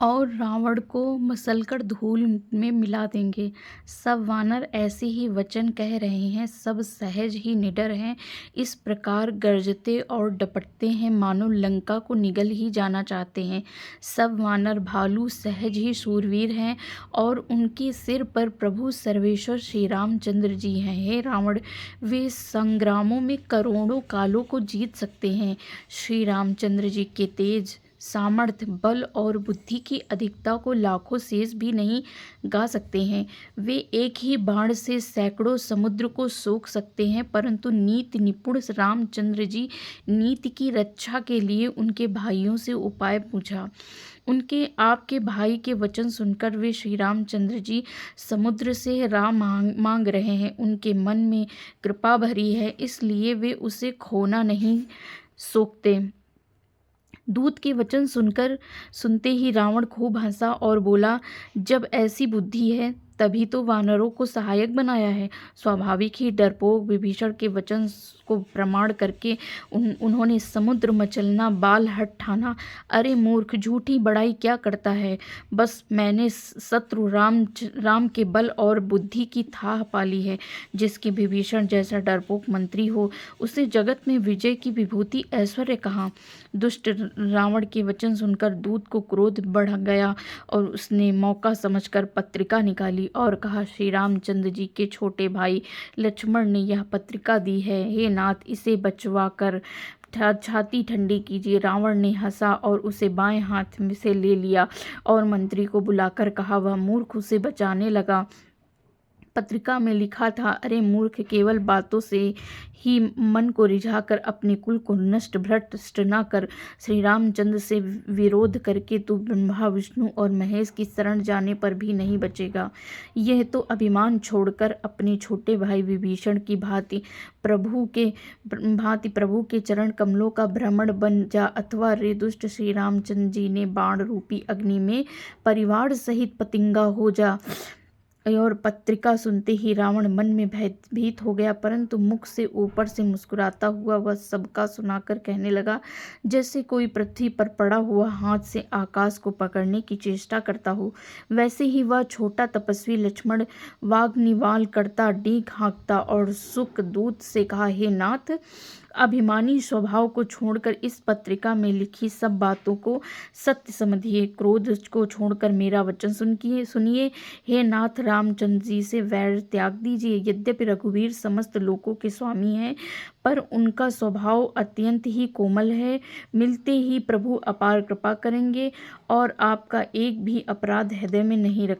और रावण को मसलकर धूल में मिला देंगे। सब वानर ऐसे ही वचन कह रहे हैं, सब सहज ही निडर हैं, इस प्रकार गरजते और डपटते हैं मानो लंका को निगल ही जाना चाहते हैं। सब वानर भालू सहज ही शूरवीर हैं और उनके सिर पर प्रभु सर्वेश्वर श्री रामचंद्र जी हैं। हे रावण, वे संग्रामों में करोड़ों कालों को जीत सकते हैं। श्री रामचंद्र जी के तेज, सामर्थ्य, बल और बुद्धि की अधिकता को लाखों शेष भी नहीं गा सकते हैं। वे एक ही बाण से सैकड़ों समुद्र को सोख सकते हैं, परंतु नीति निपुण रामचंद्र जी नीति की रक्षा के लिए उनके भाइयों से उपाय पूछा। उनके आपके भाई के वचन सुनकर वे श्री रामचंद्र जी समुद्र से राह मांग रहे हैं। उनके मन में कृपा भरी है, इसलिए वे उसे खोना नहीं सोचते। दूत के वचन सुनते ही रावण खूब हंसा और बोला, जब ऐसी बुद्धि है तभी तो वानरों को सहायक बनाया है। स्वाभाविक ही डरपोक विभीषण के वचन को प्रमाण करके उन्होंने समुद्र मचलना, बाल हट ठाना। अरे मूर्ख, झूठी बड़ाई क्या करता है। बस मैंने शत्रु राम के बल और बुद्धि की थाह पाली है। जिसके विभीषण जैसा डरपोक मंत्री हो, उसे जगत में विजय की विभूति ऐश्वर्य कहाँ। दुष्ट रावण के वचन सुनकर दूत को क्रोध बढ़ गया और उसने मौका समझकर पत्रिका निकाली और कहा, श्री रामचंद्र जी के छोटे भाई लक्ष्मण ने यह पत्रिका दी है। हे नाथ, इसे बचवा कर छाती ठंडी कीजिए। रावण ने हंसा और उसे बाएं हाथ में से ले लिया और मंत्री को बुलाकर कहा। वह मूर्ख उसे बचाने लगा। पत्रिका में लिखा था, अरे मूर्ख, केवल बातों से ही मन को रिझाकर अपने कुल को नष्ट भ्रष्ट न कर। श्री रामचंद्र से विरोध करके तू ब्रह्मा, विष्णु और महेश की शरण जाने पर भी नहीं बचेगा। यह तो अभिमान छोड़कर अपने छोटे भाई विभीषण की भांति प्रभु के चरण कमलों का भ्रमण बन जा, अथवा रे दुष्ट श्री रामचंद्र जी ने बाण रूपी अग्नि में परिवार सहित पतिंगा हो जा। और पत्रिका सुनते ही रावण मन में भयभीत हो गया, परंतु मुख से ऊपर से मुस्कुराता हुआ वह सबका सुनाकर कहने लगा, जैसे कोई पृथ्वी पर पड़ा हुआ हाथ से आकाश को पकड़ने की चेष्टा करता हो। वैसे ही वह छोटा तपस्वी लक्ष्मण वाग्निवाल करता, डींग हाँकता और सुख दूत से कहा, हे नाथ, अभिमानी स्वभाव को छोड़कर इस पत्रिका में लिखी सब बातों को सत्य समझिए। क्रोध को छोड़कर मेरा वचन सुनिए। हे नाथ, रामचंद्र जी से वैर त्याग दीजिए। यद्यपि रघुवीर समस्त लोकों के स्वामी हैं, पर उनका स्वभाव अत्यंत ही कोमल है। मिलते ही प्रभु अपार कृपा करेंगे और आपका एक भी अपराध हृदय में नहीं रख